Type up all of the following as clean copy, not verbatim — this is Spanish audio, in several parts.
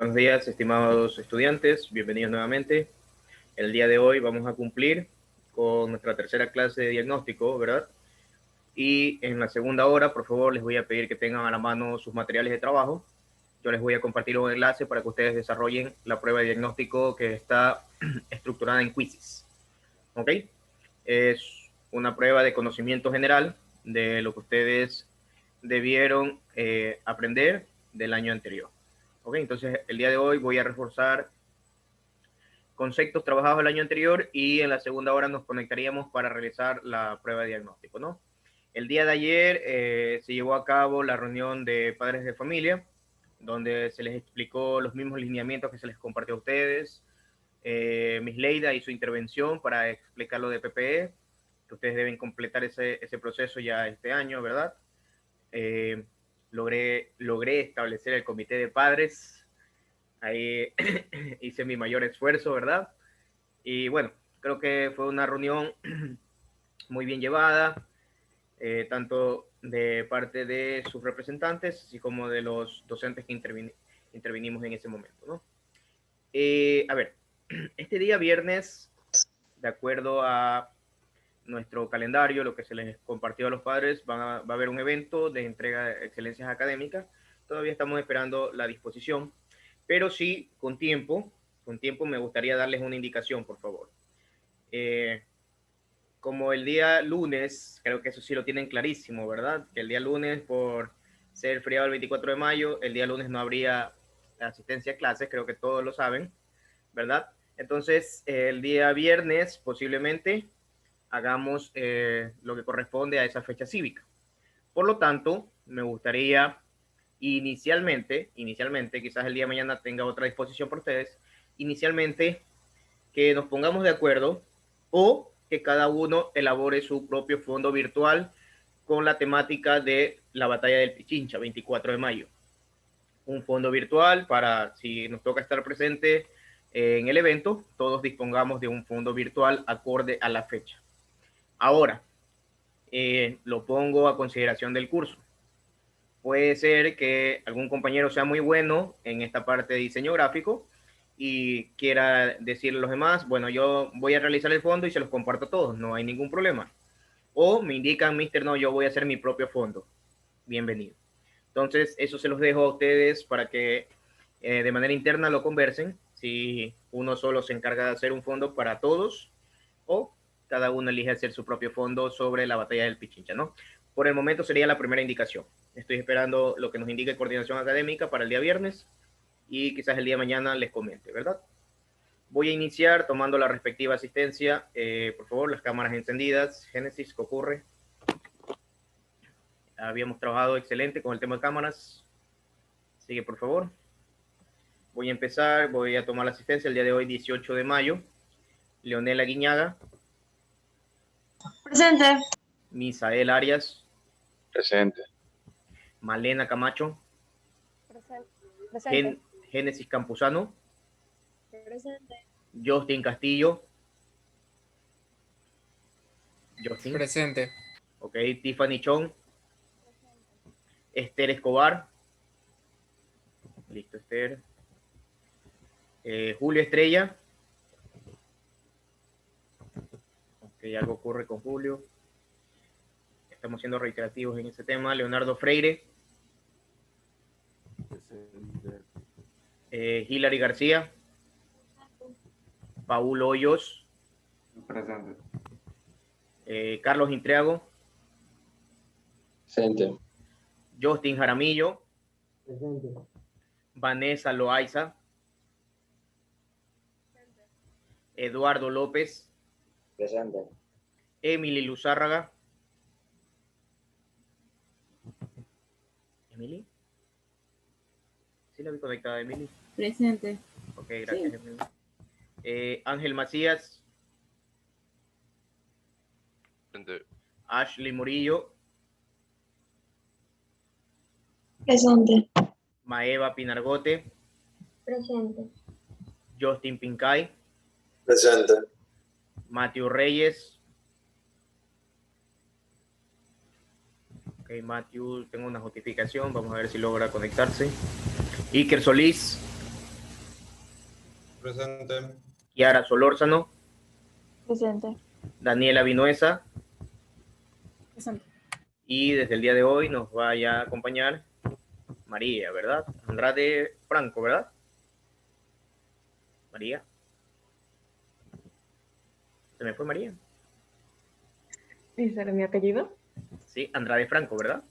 Buenos días, estimados estudiantes, bienvenidos nuevamente. El día de hoy vamos a cumplir con nuestra tercera clase de diagnóstico, ¿verdad? Y en la segunda hora, por favor, les voy a pedir que tengan a la mano sus materiales de trabajo. Yo les voy a compartir un enlace para que ustedes desarrollen la prueba de diagnóstico que está estructurada en quizzes. ¿Ok? Es una prueba de conocimiento general de lo que ustedes debieron aprender del año anterior. Ok, entonces el día de hoy voy a reforzar conceptos trabajados el año anterior y en la segunda hora nos conectaríamos para realizar la prueba de diagnóstico, ¿no? El día de ayer se llevó a cabo la reunión de padres de familia, donde se les explicó los mismos lineamientos que se les compartió a ustedes. Miss Leida hizo intervención para explicar lo de PPE, que ustedes deben completar ese proceso ya este año, ¿verdad? Eh, logré establecer el comité de padres. Ahí hice mi mayor esfuerzo, ¿verdad? Y bueno, creo que fue una reunión muy bien llevada, tanto de parte de sus representantes, así como de los docentes que intervinimos en ese momento, ¿no? A ver, este día viernes, de acuerdo a nuestro calendario, lo que se les compartió a los padres, va a haber un evento de entrega de excelencias académicas. Todavía estamos esperando la disposición, pero sí, con tiempo me gustaría darles una indicación, por favor. Como el día lunes, creo que eso sí lo tienen clarísimo, ¿verdad? Que el día lunes, por ser feriado el 24 de mayo, el día lunes no habría asistencia a clases, creo que todos lo saben, ¿verdad? Entonces, el día viernes posiblemente hagamos lo que corresponde a esa fecha cívica. Por lo tanto, me gustaría inicialmente, quizás el día de mañana tenga otra disposición por ustedes, inicialmente que nos pongamos de acuerdo o que cada uno elabore su propio fondo virtual con la temática de la batalla del Pichincha, 24 de mayo. Un fondo virtual para, si nos toca estar presente en el evento, todos dispongamos de un fondo virtual acorde a la fecha. Ahora, lo pongo a consideración del curso. Puede ser que algún compañero sea muy bueno en esta parte de diseño gráfico y quiera decirle a los demás, bueno, yo voy a realizar el fondo y se los comparto a todos, no hay ningún problema. O me indican, mister, no, yo voy a hacer mi propio fondo. Bienvenido. Entonces, eso se los dejo a ustedes para que de manera interna lo conversen, si uno solo se encarga de hacer un fondo para todos o cada uno elige hacer su propio fondo sobre la batalla del Pichincha, ¿no? Por el momento sería la primera indicación. Estoy esperando lo que nos indique coordinación académica para el día viernes y quizás el día de mañana les comente, ¿verdad? Voy a iniciar tomando la respectiva asistencia. Por favor, las cámaras encendidas. Génesis, ¿qué ocurre? Habíamos trabajado excelente con el tema de cámaras. Sigue, por favor. Voy a empezar, voy a tomar la asistencia el día de hoy, 18 de mayo. Leonela Guiñaga. Presente. Misael Arias. Presente. Malena Camacho. Presente. Génesis Campuzano. Presente. Justin Castillo. Justin. Presente. Ok, Tiffany Chong. Esther Escobar. Listo, Esther. Julio Estrella. Ok, algo ocurre con Julio. Estamos siendo reiterativos en ese tema. Leonardo Freire. Hilary García. Paulo Hoyos. Presente. Carlos Intriago. Presente. Justin Jaramillo. Presente. Vanessa Loaiza. Eduardo López. Presente. Emily Luzárraga. ¿Emily? ¿Sí la vi conectada, Emily? Presente. Ok, gracias, sí. Emily. Ángel Macías. Presente. Ashley Murillo. Presente. Maeva Pinargote. Presente. Justin Pincay. Presente. Matthew Reyes. Ok, Matthew, tengo una notificación. Vamos a ver si logra conectarse. Iker Solís. Presente. Kiara Solórzano, Presente. Daniela Vinuesa, Presente. y desde el día de hoy nos vaya a acompañar María, ¿verdad? Andrade Franco, ¿verdad? María. ¿Se me fue María? ¿Ese era mi apellido? Sí, Andrade Franco, ¿verdad?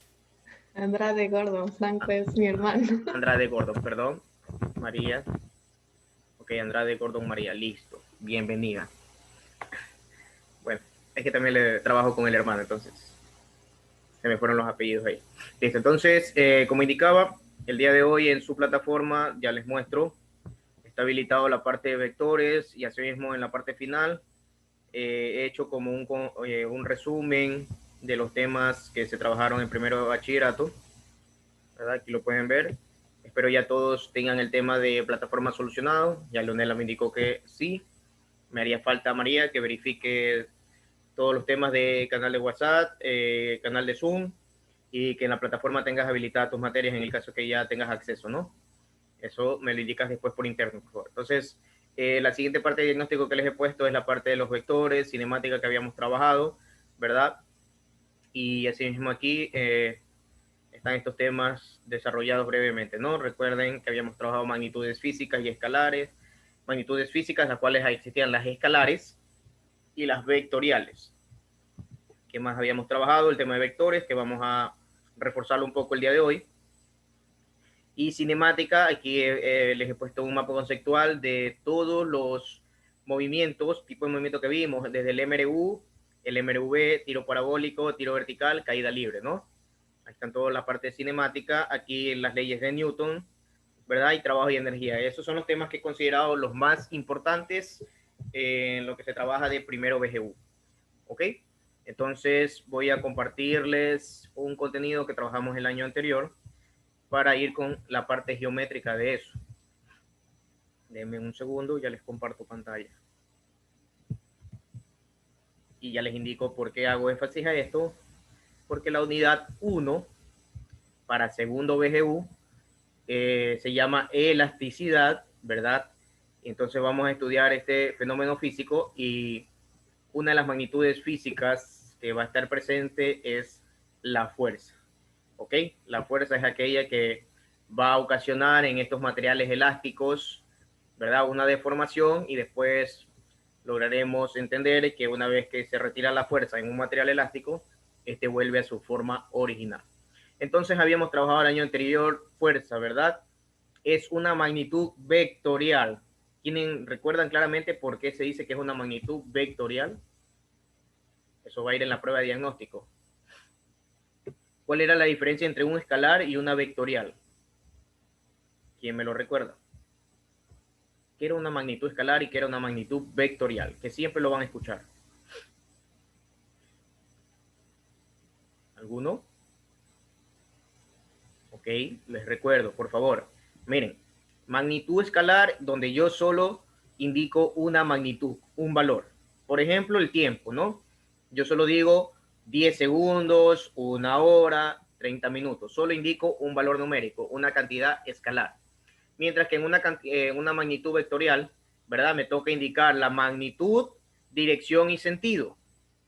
Andrade Gordon, Franco es mi hermano. Andrade Gordon, perdón. María. Ok, Andrade Gordon María, listo. Bienvenida. Bueno, es que también le trabajo con el hermano, entonces se me fueron los apellidos ahí. Listo, entonces, como indicaba, el día de hoy en su plataforma, ya les muestro, está habilitado la parte de vectores y asimismo en la parte final he hecho como un resumen de los temas que se trabajaron en primero de bachillerato, ¿verdad? Aquí lo pueden ver. Espero ya todos tengan el tema de plataforma solucionado. Ya Leonela me indicó que sí. Me haría falta María que verifique todos los temas de canal de WhatsApp, canal de Zoom, y que en la plataforma tengas habilitadas tus materias en el caso que ya tengas acceso, ¿no? Eso me lo indicas después por interno, por favor. Entonces, la siguiente parte de diagnóstico que les he puesto es la parte de los vectores, cinemática que habíamos trabajado, ¿verdad? Y asimismo aquí están estos temas desarrollados brevemente, ¿no? Recuerden que habíamos trabajado magnitudes físicas y escalares, magnitudes físicas, las cuales existían las escalares y las vectoriales. ¿Qué más habíamos trabajado? El tema de vectores, que vamos a reforzarlo un poco el día de hoy. Y cinemática, aquí les he puesto un mapa conceptual de todos los movimientos, tipo de movimiento que vimos, desde el MRU, el MRV, tiro parabólico, tiro vertical, caída libre, ¿no? Ahí están toda la parte cinemática, aquí las leyes de Newton, ¿verdad? Y trabajo y energía. Esos son los temas que he considerado los más importantes en lo que se trabaja de primero BGU, ¿ok? Entonces voy a compartirles un contenido que trabajamos el año anterior para ir con la parte geométrica de eso. Denme un segundo, ya les comparto pantalla. Y ya les indico por qué hago énfasis a esto, porque la unidad 1 para segundo BGU se llama elasticidad, ¿verdad? Entonces vamos a estudiar este fenómeno físico y una de las magnitudes físicas que va a estar presente es la fuerza, ¿ok? La fuerza es aquella que va a ocasionar en estos materiales elásticos, ¿verdad? Una deformación y después lograremos entender que una vez que se retira la fuerza en un material elástico, este vuelve a su forma original. Entonces habíamos trabajado el año anterior fuerza, ¿verdad? Es una magnitud vectorial. ¿Quiénes recuerdan claramente por qué se dice que es una magnitud vectorial? Eso va a ir en la prueba de diagnóstico. ¿Cuál era la diferencia entre un escalar y una vectorial? ¿Quién me lo recuerda? ¿Qué era una magnitud escalar y qué era una magnitud vectorial? Que siempre lo van a escuchar. ¿Alguno? Ok, les recuerdo, por favor. Miren, magnitud escalar donde yo solo indico una magnitud, un valor. Por ejemplo, el tiempo, ¿no? Yo solo digo 10 segundos, 1 hora, 30 minutos. Solo indico un valor numérico, una cantidad escalar. Mientras que en una magnitud vectorial, ¿verdad? Me toca indicar la magnitud, dirección y sentido.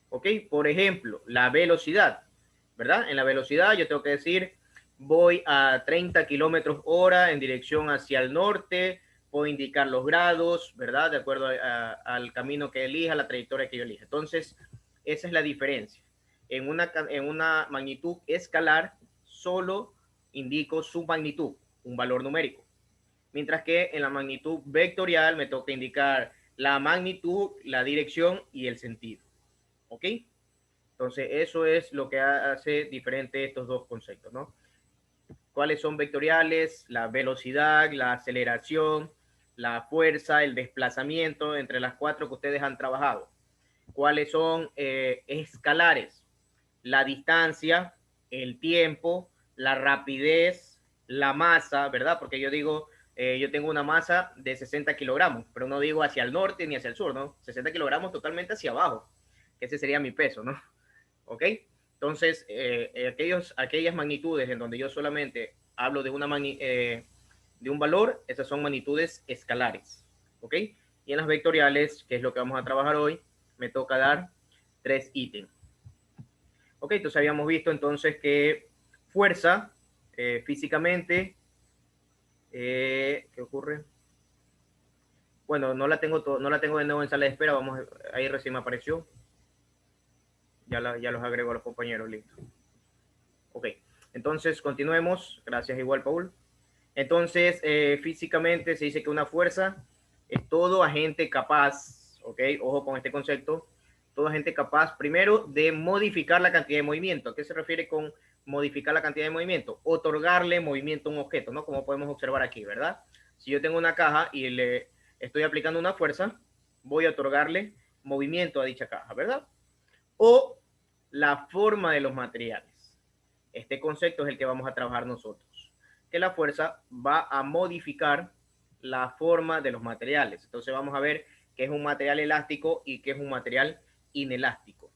¿Ok? Por ejemplo, la velocidad, ¿verdad? En la velocidad yo tengo que decir, voy a 30 kilómetros hora en dirección hacia el norte, puedo indicar los grados, ¿verdad? De acuerdo al camino que elija, la trayectoria que yo elija. Entonces, esa es la diferencia. En una magnitud escalar, solo indico su magnitud, un valor numérico. Mientras que en la magnitud vectorial me toca indicar la magnitud, la dirección y el sentido. ¿Ok? Entonces, eso es lo que hace diferente estos dos conceptos, ¿no? ¿Cuáles son vectoriales? La velocidad, la aceleración, la fuerza, el desplazamiento, entre las cuatro que ustedes han trabajado. ¿Cuáles son escalares? La distancia, el tiempo, la rapidez, la masa, ¿verdad? Porque yo digo, yo tengo una masa de 60 kilogramos, pero no digo hacia el norte ni hacia el sur, ¿no? 60 kilogramos totalmente hacia abajo, que ese sería mi peso, ¿no? ¿Ok? Entonces, aquellas magnitudes en donde yo solamente hablo de un valor, esas son magnitudes escalares. ¿ok? Y en las vectoriales, que es lo que vamos a trabajar hoy, me toca dar 3 ítems. Ok, entonces habíamos visto entonces que fuerza, físicamente, ¿qué ocurre? Bueno, no la tengo de nuevo en sala de espera, vamos, ahí recién me apareció. Ya los agrego a los compañeros, listo. Ok, entonces continuemos, gracias igual, Paul. Entonces, físicamente se dice que una fuerza es todo agente capaz, ok, ojo con este concepto, todo agente capaz, primero, de modificar la cantidad de movimiento. ¿A qué se refiere con modificar la cantidad de movimiento? Otorgarle movimiento a un objeto, ¿no? Como podemos observar aquí, ¿verdad? Si yo tengo una caja y le estoy aplicando una fuerza, voy a otorgarle movimiento a dicha caja, ¿verdad? O la forma de los materiales. Este concepto es el que vamos a trabajar nosotros, que la fuerza va a modificar la forma de los materiales. Entonces vamos a ver qué es un material elástico y qué es un material inelástico.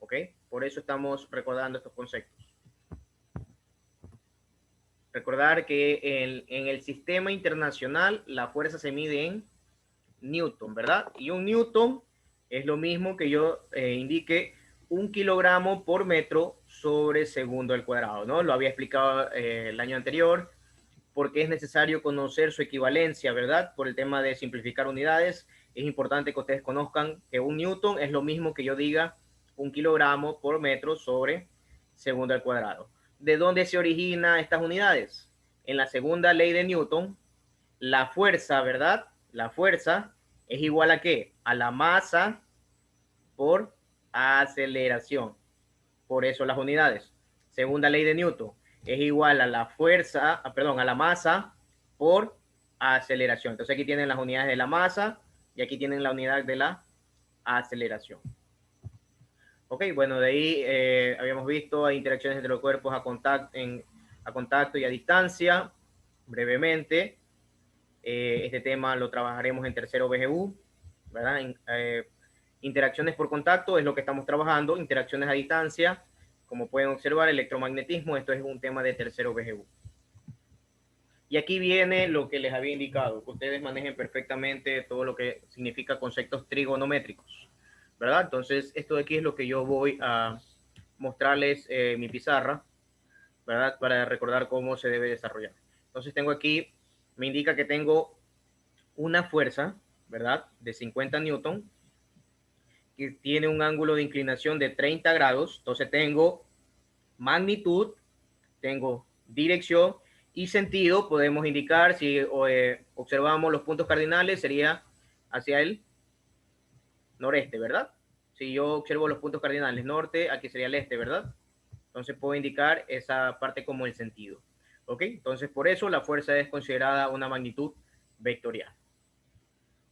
¿Ok? Por eso estamos recordando estos conceptos. Recordar que en el sistema internacional la fuerza se mide en Newton, ¿verdad? Y un Newton es lo mismo que yo indique 1 kilogramo por metro sobre segundo al cuadrado, ¿no? Lo había explicado el año anterior, porque es necesario conocer su equivalencia, ¿verdad? Por el tema de simplificar unidades, es importante que ustedes conozcan que un Newton es lo mismo que yo diga 1 kilogramo por metro sobre segundo al cuadrado. ¿De dónde se originan estas unidades? En la segunda ley de Newton, la fuerza, ¿verdad? La fuerza es igual a ¿qué? A la masa por aceleración. Por eso las unidades. Segunda ley de Newton es igual a la fuerza, perdón, a la masa por aceleración. Entonces aquí tienen las unidades de la masa y aquí tienen la unidad de la aceleración. Ok, bueno, de ahí habíamos visto hay interacciones entre los cuerpos a contacto y a distancia, brevemente. Este tema lo trabajaremos en tercero BGU, ¿verdad? Interacciones por contacto es lo que estamos trabajando, interacciones a distancia, como pueden observar, electromagnetismo, esto es un tema de tercero BGU. Y aquí viene lo que les había indicado, que ustedes manejen perfectamente todo lo que significa conceptos trigonométricos, ¿verdad? Entonces, esto de aquí es lo que yo voy a mostrarles mi pizarra, ¿verdad? Para recordar cómo se debe desarrollar. Entonces, tengo aquí, me indica que tengo una fuerza, ¿verdad? De 50 newton, que tiene un ángulo de inclinación de 30 grados. Entonces tengo magnitud, tengo dirección y sentido. Podemos indicar, si observamos los puntos cardinales, sería hacia el noreste, ¿verdad? Si yo observo los puntos cardinales norte, aquí sería el este, ¿verdad? Entonces puedo indicar esa parte como el sentido. ¿Ok? Entonces por eso la fuerza es considerada una magnitud vectorial.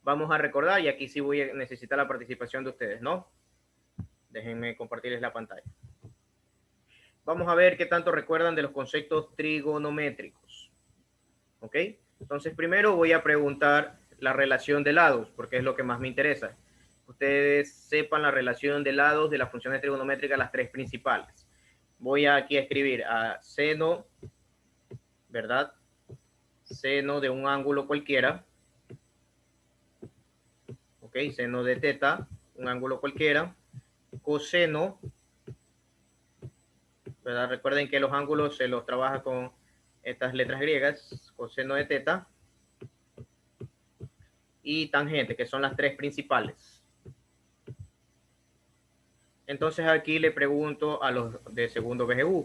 Vamos a recordar, y aquí sí voy a necesitar la participación de ustedes, ¿no? Déjenme compartirles la pantalla. Vamos a ver qué tanto recuerdan de los conceptos trigonométricos. ¿Ok? Entonces, primero voy a preguntar la relación de lados, porque es lo que más me interesa. Ustedes sepan la relación de lados de las funciones trigonométricas, las tres principales. Voy aquí a escribir a seno, ¿verdad? Seno de un ángulo cualquiera. ¿Ok? Seno de teta, un ángulo cualquiera. Coseno, ¿verdad? Recuerden que los ángulos se los trabaja con estas letras griegas, coseno de teta y tangente, que son las tres principales. Entonces aquí le pregunto a los de segundo BGU,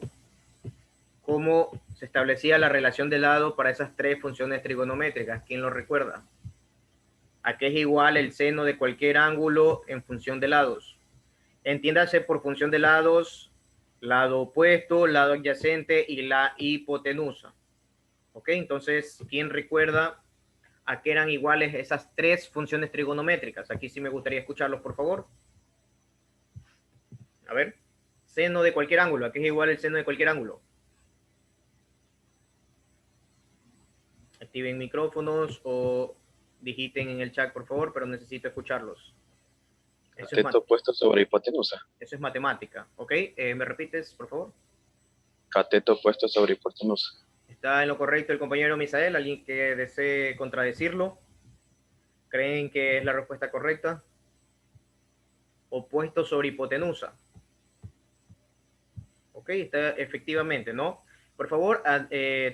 ¿cómo se establecía la relación de lado para esas tres funciones trigonométricas? ¿Quién lo recuerda? ¿A qué es igual el seno de cualquier ángulo en función de lados? Entiéndase por función de lados, lado opuesto, lado adyacente y la hipotenusa. ¿Ok? Entonces, ¿quién recuerda a qué eran iguales esas tres funciones trigonométricas? Aquí sí me gustaría escucharlos, por favor. A ver, seno de cualquier ángulo. ¿A qué es igual el seno de cualquier ángulo? Activen micrófonos o digiten en el chat, por favor, pero necesito escucharlos. Cateto opuesto sobre hipotenusa. Eso es matemática. ¿Ok? ¿Me repites, por favor? Cateto opuesto sobre hipotenusa. ¿Está en lo correcto el compañero Misael? ¿Alguien que desee contradecirlo? ¿Creen que es la respuesta correcta? Opuesto sobre hipotenusa. Ok, está efectivamente, ¿no? Por favor,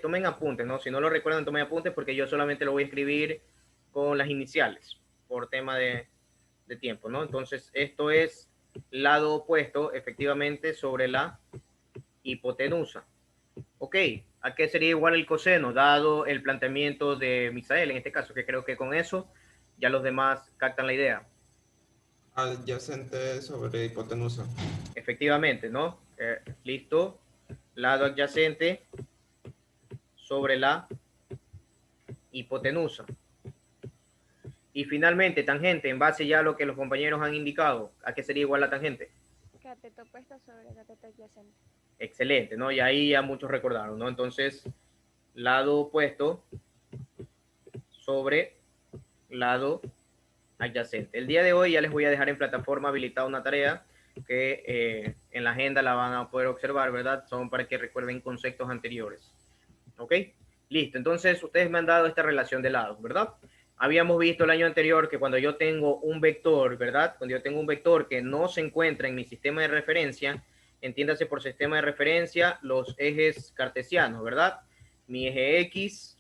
tomen apuntes, ¿no? Si no lo recuerdan, tomen apuntes porque yo solamente lo voy a escribir con las iniciales por tema de tiempo, ¿no? Entonces, esto es lado opuesto, efectivamente, sobre la hipotenusa. Ok, ¿a qué sería igual el coseno? Dado el planteamiento de Misael, en este caso, que creo que con eso ya los demás captan la idea. Adyacente sobre hipotenusa. Efectivamente, ¿no? Listo. Lado adyacente sobre la hipotenusa. Y finalmente, tangente, en base ya a lo que los compañeros han indicado, ¿a qué sería igual la tangente? Cateto opuesto sobre cateto adyacente. Excelente, ¿no? Y ahí ya muchos recordaron, ¿no? Entonces, lado opuesto sobre lado adyacente. El día de hoy ya les voy a dejar en plataforma habilitada una tarea que en la agenda la van a poder observar, ¿verdad? Son para que recuerden conceptos anteriores. ¿Ok? Listo. Entonces, ustedes me han dado esta relación de lados, ¿verdad? Habíamos visto el año anterior que cuando yo tengo un vector, ¿verdad? Cuando yo tengo un vector que no se encuentra en mi sistema de referencia, entiéndase por sistema de referencia los ejes cartesianos, ¿verdad? Mi eje X,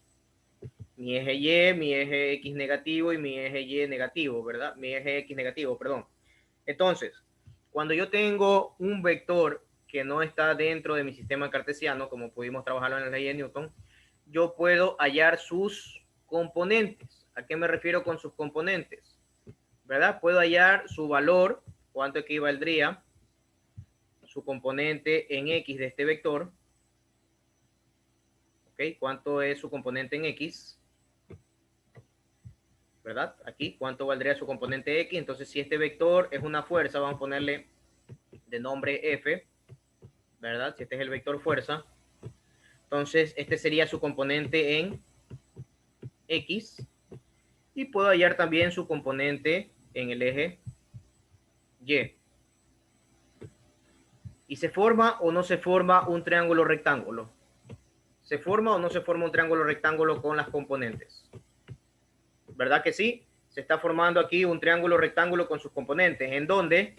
mi eje Y, mi eje X negativo y mi eje Y negativo, ¿verdad? Mi eje X negativo, perdón. Entonces, cuando yo tengo un vector que no está dentro de mi sistema cartesiano, como pudimos trabajarlo en la ley de Newton, yo puedo hallar sus componentes. ¿A qué me refiero con sus componentes? ¿Verdad? Puedo hallar su valor, cuánto equivaldría su componente en X de este vector. ¿Ok? ¿Cuánto es su componente en X? ¿Verdad? Aquí, ¿cuánto valdría su componente X? Entonces, si este vector es una fuerza, vamos a ponerle de nombre F, ¿verdad? Si este es el vector fuerza, entonces este sería su componente en X y puedo hallar también su componente en el eje Y. ¿Y se forma o no se forma un triángulo rectángulo? ¿Se forma o no se forma un triángulo rectángulo con las componentes? ¿Verdad que sí? Se está formando aquí un triángulo rectángulo con sus componentes, en donde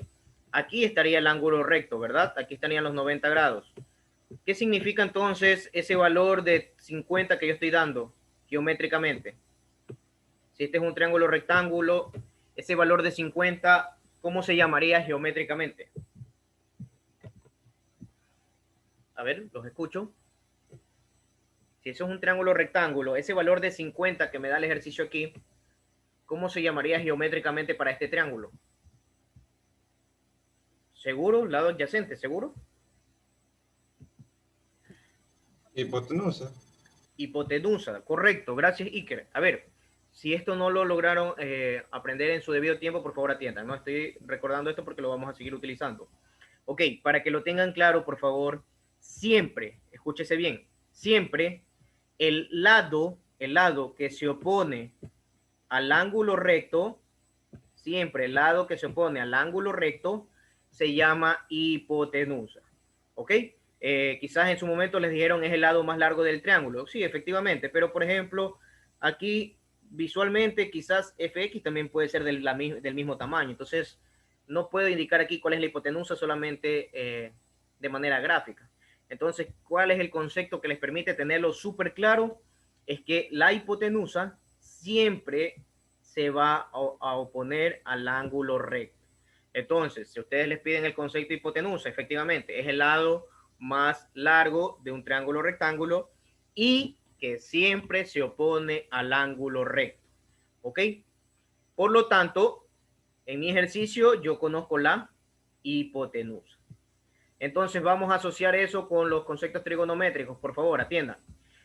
aquí estaría el ángulo recto, ¿verdad? Aquí estarían los 90 grados. ¿Qué significa entonces ese valor de 50 que yo estoy dando geométricamente? Si este es un triángulo rectángulo, ese valor de 50, ¿cómo se llamaría geométricamente? A ver, los escucho. Si eso es un triángulo rectángulo, ese valor de 50 que me da el ejercicio aquí, ¿cómo se llamaría geométricamente para este triángulo? ¿Seguro? ¿Lado adyacente? ¿Seguro? Hipotenusa. Hipotenusa, correcto. Gracias, Iker. A ver, si esto no lo lograron aprender en su debido tiempo, por favor atiendan. No estoy recordando esto porque lo vamos a seguir utilizando. Ok, para que lo tengan claro, por favor, siempre, escúchese bien, siempre el lado que se opone al ángulo recto, siempre el lado que se opone al ángulo recto se llama hipotenusa. ¿Ok? Quizás en su momento les dijeron es el lado más largo del triángulo. Sí, efectivamente, pero por ejemplo, aquí visualmente quizás fx también puede ser del mismo tamaño. Entonces, no puedo indicar aquí cuál es la hipotenusa solamente de manera gráfica. Entonces, ¿cuál es el concepto que les permite tenerlo súper claro? Es que la hipotenusa siempre se va a oponer al ángulo recto. Entonces, si ustedes les piden el concepto de hipotenusa, efectivamente, es el lado más largo de un triángulo rectángulo y que siempre se opone al ángulo recto. ¿Ok? Por lo tanto, en mi ejercicio yo conozco la hipotenusa. Entonces vamos a asociar eso con los conceptos trigonométricos. Por favor, atiendan.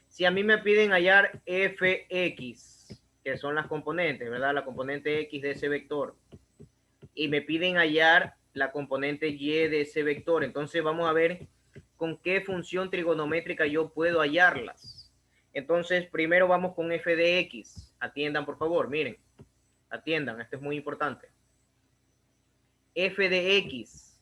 Si a mí me piden hallar fx, que son las componentes, ¿verdad? La componente x de ese vector, y me piden hallar la componente y de ese vector, entonces vamos a ver con qué función trigonométrica yo puedo hallarlas. Entonces, primero vamos con f de x. Atiendan, por favor, miren. Atiendan, esto es muy importante. F de x.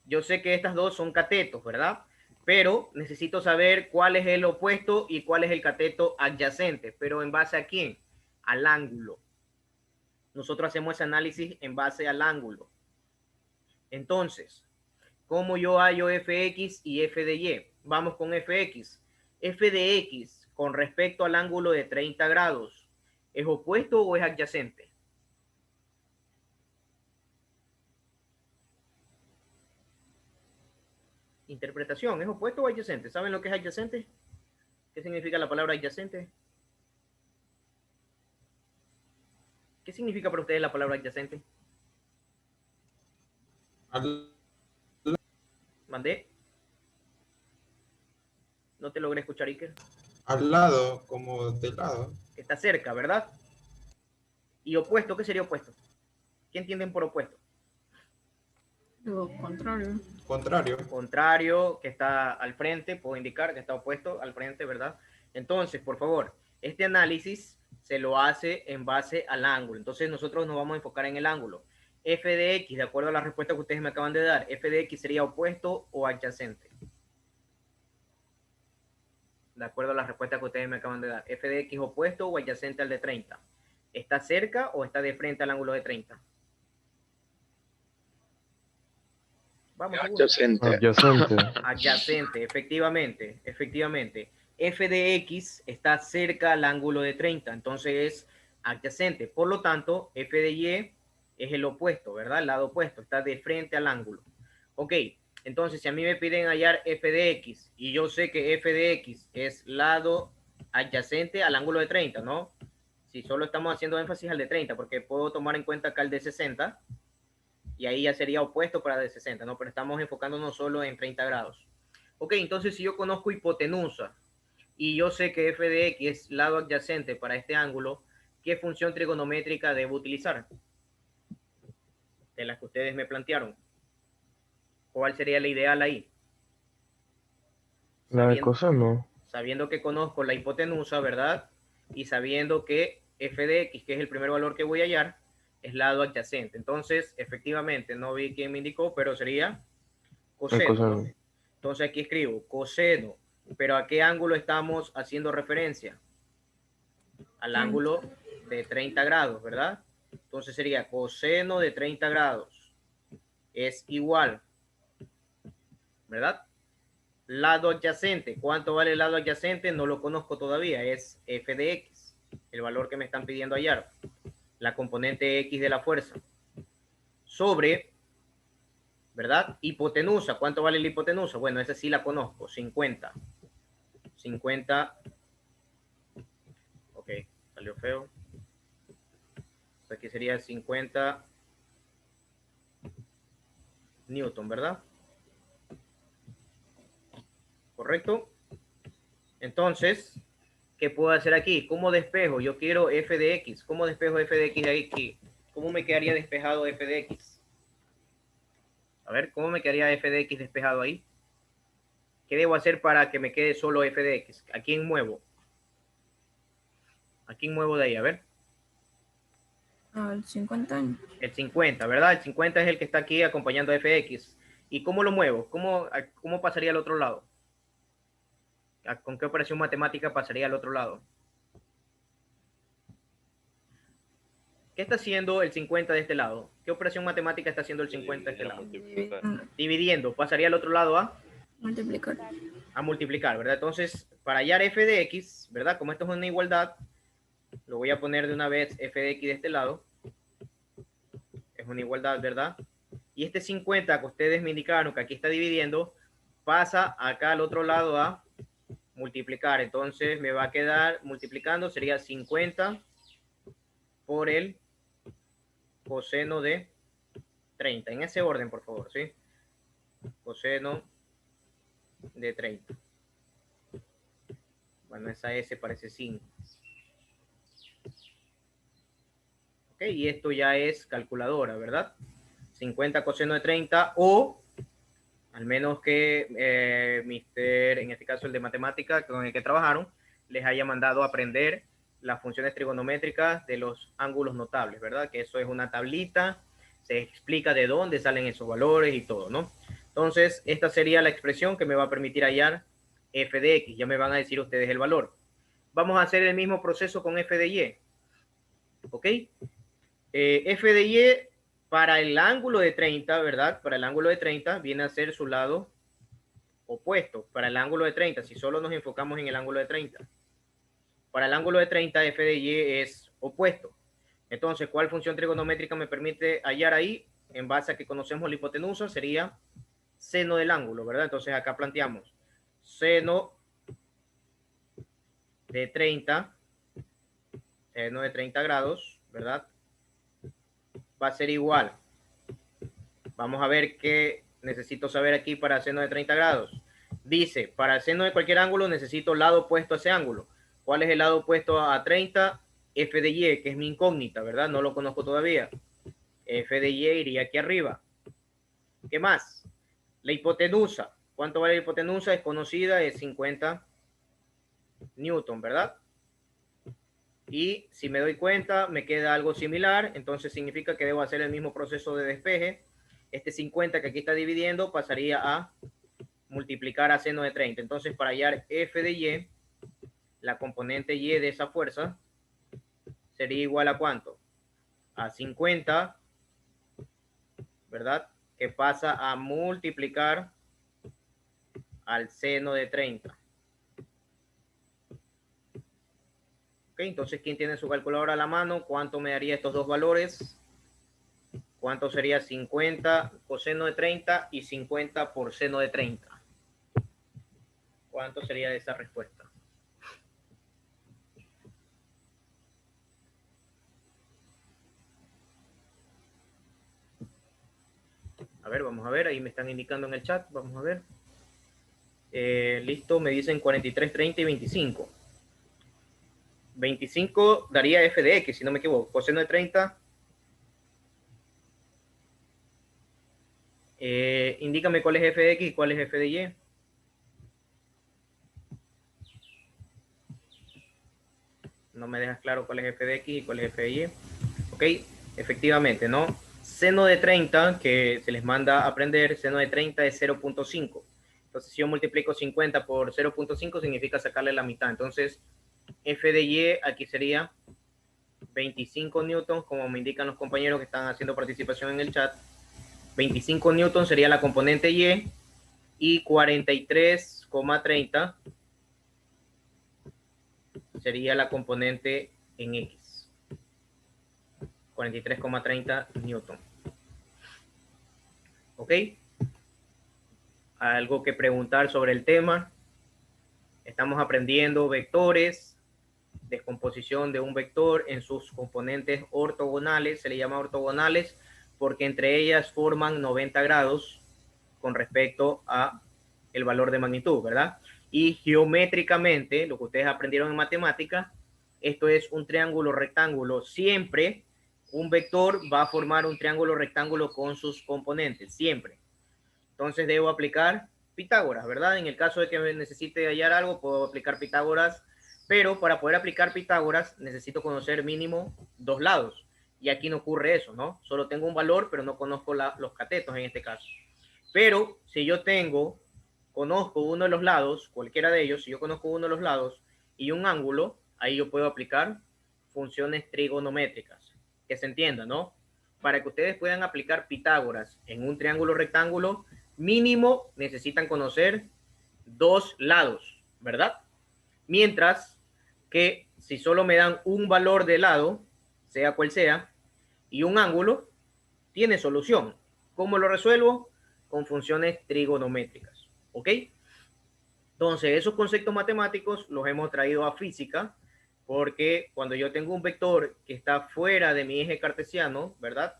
Yo sé que estas dos son catetos, ¿verdad? Pero necesito saber cuál es el opuesto y cuál es el cateto adyacente. ¿Pero en base a quién? Al ángulo. nosotros hacemos ese análisis en base al ángulo. Entonces, ¿cómo yo hallo fx y f de y? Vamos con fx. F de x con respecto al ángulo de 30 grados, ¿es opuesto o es adyacente? Interpretación, ¿es opuesto o adyacente? ¿Saben lo que es adyacente? ¿Qué significa la palabra adyacente? ¿Qué significa para ustedes la palabra adyacente? ¿Mandé? No te logré escuchar, Iker. Al lado, como de lado. Que está cerca, ¿verdad? ¿Y opuesto? ¿Qué sería opuesto? ¿Qué entienden por opuesto? Lo contrario. Contrario. Contrario, que está al frente, puedo indicar que está opuesto al frente, ¿verdad? Entonces, por favor, este análisis se lo hace en base al ángulo. Entonces, nosotros nos vamos a enfocar en el ángulo. F de X, de acuerdo a la respuesta que ustedes me acaban de dar, F de X sería opuesto o adyacente. De acuerdo a la respuesta que ustedes me acaban de dar, F de X opuesto o adyacente al de 30. ¿Está cerca o está de frente al ángulo de 30? Vamos, Adyacente. Adyacente. adyacente, efectivamente, efectivamente. F de X está cerca al ángulo de 30, entonces es adyacente. Por lo tanto, F de Y es el opuesto, ¿verdad? El lado opuesto, está de frente al ángulo. Ok, entonces si a mí me piden hallar F de X y yo sé que F de X es lado adyacente al ángulo de 30, ¿no? Si solo estamos haciendo énfasis al de 30, porque puedo tomar en cuenta acá el de 60, y ahí ya sería opuesto para de 60, ¿no? Pero estamos enfocándonos solo en 30 grados. Ok, entonces si yo conozco hipotenusa y yo sé que f de x es lado adyacente para este ángulo, ¿qué función trigonométrica debo utilizar? De las que ustedes me plantearon. ¿Cuál sería la ideal ahí? La de coseno. Sabiendo que conozco la hipotenusa, ¿verdad? Y sabiendo que f de x, que es el primer valor que voy a hallar, es lado adyacente. Entonces, efectivamente, no vi quién me indicó, pero sería coseno, ¿no? Entonces aquí escribo coseno. ¿Pero a qué ángulo estamos haciendo referencia? Al ángulo de 30 grados, ¿verdad? Entonces sería coseno de 30 grados. Es igual, ¿verdad? Lado adyacente. ¿Cuánto vale el lado adyacente? No lo conozco todavía. Es f de x, el valor que me están pidiendo hallar. La componente X de la fuerza, sobre, ¿verdad? Hipotenusa. ¿Cuánto vale la hipotenusa? Bueno, esa sí la conozco, 50. 50. Ok, salió feo. Aquí sería 50 Newton, ¿verdad? ¿Correcto? Entonces, ¿qué puedo hacer aquí? ¿Cómo despejo? Yo quiero f de x. ¿Cómo despejo f de x de aquí? ¿Cómo me quedaría despejado f de x? A ver, ¿cómo me quedaría f de x despejado ahí? ¿Qué debo hacer para que me quede solo f de x? ¿A quién muevo? ¿A quién muevo de ahí? A ver. Al 50. El 50, ¿verdad? El 50 es el que está aquí acompañando a f de x. ¿Y cómo lo muevo? ¿Cómo pasaría al otro lado? ¿Con qué operación matemática pasaría al otro lado? ¿Qué está haciendo el 50 de este lado? ¿Qué operación matemática está haciendo el 50 de este lado? Dividiendo. ¿Pasaría al otro lado a? Multiplicar. A multiplicar, ¿verdad? Entonces, para hallar f de x, ¿verdad? Como esto es una igualdad, lo voy a poner de una vez f de x de este lado. Es una igualdad, ¿verdad? Y este 50 que ustedes me indicaron que aquí está dividiendo, pasa acá al otro lado a multiplicar. Entonces me va a quedar multiplicando, sería 50 por el coseno de 30. En ese orden, por favor, ¿sí? Coseno de 30. Bueno, esa S parece 5. Ok, y esto ya es calculadora, ¿verdad? 50 coseno de 30 o, al menos que mister, en este caso el de matemática con el que trabajaron, les haya mandado a aprender las funciones trigonométricas de los ángulos notables, ¿verdad? Que eso es una tablita, se explica de dónde salen esos valores y todo, ¿no? Entonces, esta sería la expresión que me va a permitir hallar f de x. Ya me van a decir ustedes el valor. Vamos a hacer el mismo proceso con f de y. ¿Ok? F de Y para el ángulo de 30, ¿verdad? Para el ángulo de 30 viene a ser su lado opuesto. Para el ángulo de 30, si solo nos enfocamos en el ángulo de 30. Para el ángulo de 30, F de Y es opuesto. Entonces, ¿cuál función trigonométrica me permite hallar ahí? En base a que conocemos la hipotenusa, sería seno del ángulo, ¿verdad? Entonces, acá planteamos seno de 30 grados, ¿verdad? Va a ser igual. Vamos a ver qué necesito saber aquí para seno de 30 grados. Dice, para el seno de cualquier ángulo necesito lado opuesto a ese ángulo. ¿Cuál es el lado opuesto a 30? F de Y, que es mi incógnita, ¿verdad? No lo conozco todavía. F de Y iría aquí arriba. ¿Qué más? La hipotenusa. ¿Cuánto vale la hipotenusa? Es conocida, es 50 newton, ¿verdad? Y si me doy cuenta, me queda algo similar, entonces significa que debo hacer el mismo proceso de despeje. Este 50 que aquí está dividiendo pasaría a multiplicar a seno de 30. Entonces, para hallar F de Y, la componente Y de esa fuerza sería igual a ¿cuánto? A 50, ¿verdad? Que pasa a multiplicar al seno de 30. Ok, entonces, ¿quién tiene su calculadora a la mano? ¿Cuánto me daría estos dos valores? ¿Cuánto sería 50 coseno de 30 y 50 por seno de 30? ¿Cuánto sería esa respuesta? A ver, vamos a ver. Ahí me están indicando en el chat. Vamos a ver. Listo, me dicen 43, 30 y 25. 25 daría f de x, si no me equivoco. Coseno de 30. Indícame cuál es f de x y cuál es f de y. No me dejas claro cuál es f de x y cuál es f de y. Ok, efectivamente, ¿no? Seno de 30, que se les manda a aprender, seno de 30 es 0.5. Entonces, si yo multiplico 50 por 0.5, significa sacarle la mitad. Entonces, f de y aquí sería 25 newtons, como me indican los compañeros que están haciendo participación en el chat. 25 newtons sería la componente y 43,30 sería la componente en X. 43,30 newton. ¿Ok? Algo que preguntar sobre el tema. Estamos aprendiendo vectores, descomposición de un vector en sus componentes ortogonales. Se le llama ortogonales porque entre ellas forman 90 grados con respecto a el valor de magnitud, ¿verdad? Y geométricamente, lo que ustedes aprendieron en matemática, esto es un triángulo rectángulo. Siempre un vector va a formar un triángulo rectángulo con sus componentes, siempre. Entonces debo aplicar Pitágoras, ¿verdad? En el caso de que necesite hallar algo, puedo aplicar Pitágoras, pero para poder aplicar Pitágoras necesito conocer mínimo dos lados. Y aquí no ocurre eso, ¿no? Solo tengo un valor, pero no conozco los catetos en este caso. Pero si yo conozco uno de los lados, cualquiera de ellos, si yo conozco uno de los lados y un ángulo, ahí yo puedo aplicar funciones trigonométricas. Que se entienda, ¿no? Para que ustedes puedan aplicar Pitágoras en un triángulo rectángulo, mínimo necesitan conocer dos lados, ¿verdad? Mientras que si solo me dan un valor de lado, sea cual sea, y un ángulo, tiene solución. ¿Cómo lo resuelvo? Con funciones trigonométricas, ¿ok? Entonces, esos conceptos matemáticos los hemos traído a física, porque cuando yo tengo un vector que está fuera de mi eje cartesiano, ¿verdad?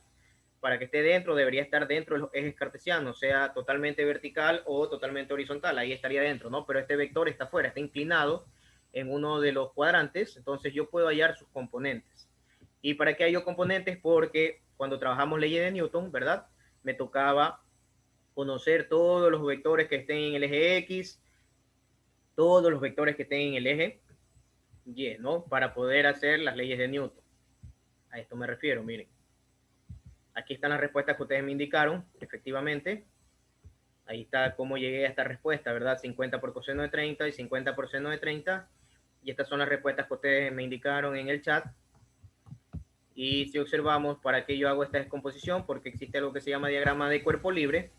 Para que esté dentro, debería estar dentro de los ejes cartesianos, sea totalmente vertical o totalmente horizontal, ahí estaría dentro, ¿no? Pero este vector está fuera, está inclinado en uno de los cuadrantes, entonces yo puedo hallar sus componentes. ¿Y para qué hallo componentes? Porque cuando trabajamos leyes de Newton, ¿verdad? Me tocaba conocer todos los vectores que estén en el eje X, todos los vectores que estén en el eje Y, ¿no? Para poder hacer las leyes de Newton. A esto me refiero, miren. Aquí están las respuestas que ustedes me indicaron, efectivamente. Ahí está cómo llegué a esta respuesta, ¿verdad? 50 por coseno de 30 y 50 por seno de 30. Y estas son las respuestas que ustedes me indicaron en el chat. Y si observamos, ¿para qué yo hago esta descomposición? Porque existe algo que se llama diagrama de cuerpo libre,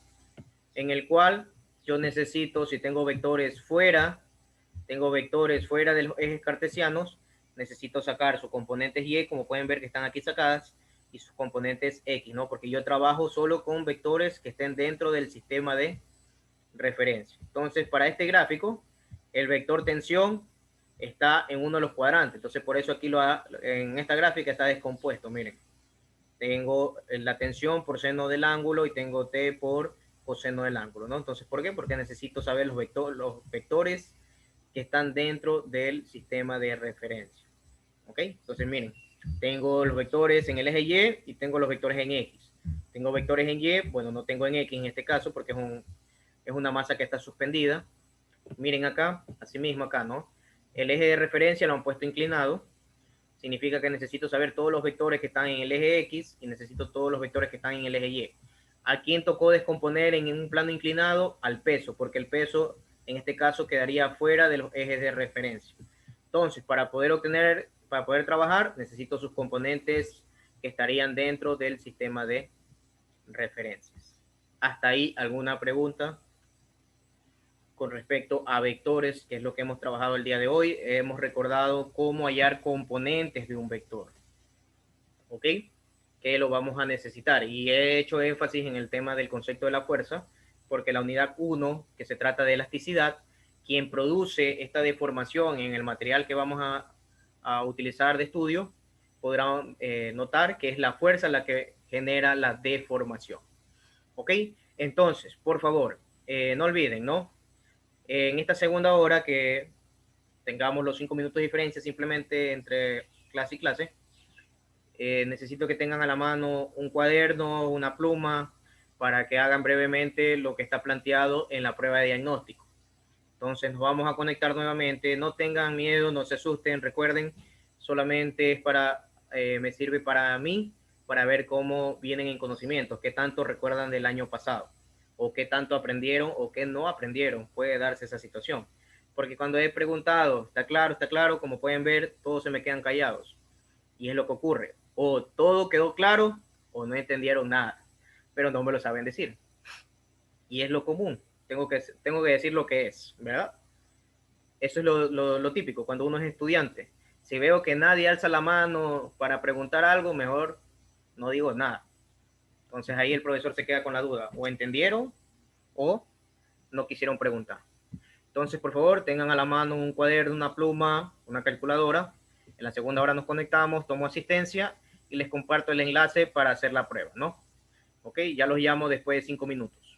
en el cual yo necesito, si tengo vectores fuera de los ejes cartesianos, necesito sacar sus componentes Y, como pueden ver que están aquí sacadas, y sus componentes X, ¿no? Porque yo trabajo solo con vectores que estén dentro del sistema de referencia. Entonces, para este gráfico, el vector tensión está en uno de los cuadrantes. Entonces, por eso aquí en esta gráfica está descompuesto. Miren, tengo la tensión por seno del ángulo y tengo T por coseno del ángulo, ¿no? Entonces, ¿por qué? Porque necesito saber los vectores que están dentro del sistema de referencia. ¿Ok? Entonces, miren, tengo los vectores en el eje Y y tengo los vectores en X. Tengo vectores en Y, bueno, no tengo en X en este caso porque es una masa que está suspendida. Miren acá, así mismo acá, ¿no? El eje de referencia lo han puesto inclinado. Significa que necesito saber todos los vectores que están en el eje X y necesito todos los vectores que están en el eje Y. ¿A quién tocó descomponer en un plano inclinado? Al peso, porque el peso en este caso quedaría fuera de los ejes de referencia. Entonces, para poder trabajar, necesito sus componentes que estarían dentro del sistema de referencias. ¿Hasta ahí alguna pregunta con respecto a vectores, que es lo que hemos trabajado el día de hoy? Hemos recordado cómo hallar componentes de un vector. ¿Ok? Que lo vamos a necesitar. Y he hecho énfasis en el tema del concepto de la fuerza, porque la unidad 1, que se trata de elasticidad, quien produce esta deformación en el material que vamos a utilizar de estudio, podrán notar que es la fuerza la que genera la deformación. ¿Ok? Entonces, por favor, no olviden, ¿no? En esta segunda hora que tengamos los 5 minutos de diferencia simplemente entre clase y clase, necesito que tengan a la mano un cuaderno, una pluma, para que hagan brevemente lo que está planteado en la prueba de diagnóstico. Entonces nos vamos a conectar nuevamente. No tengan miedo, no se asusten. Recuerden, solamente es me sirve para mí, para ver cómo vienen en conocimientos, qué tanto recuerdan del año pasado, o qué tanto aprendieron o qué no aprendieron. Puede darse esa situación. Porque cuando he preguntado, está claro, como pueden ver, todos se me quedan callados. Y es lo que ocurre. O todo quedó claro o no entendieron nada, pero no me lo saben decir. Y es lo común. Tengo que decir lo que es, ¿verdad? Eso es lo típico cuando uno es estudiante. Si veo que nadie alza la mano para preguntar algo, mejor no digo nada. Entonces ahí el profesor se queda con la duda. O entendieron o no quisieron preguntar. Entonces, por favor, tengan a la mano un cuaderno, una pluma, una calculadora. En la segunda hora nos conectamos, tomo asistencia y les comparto el enlace para hacer la prueba, ¿no? Ok, ya los llamo después de 5 minutos.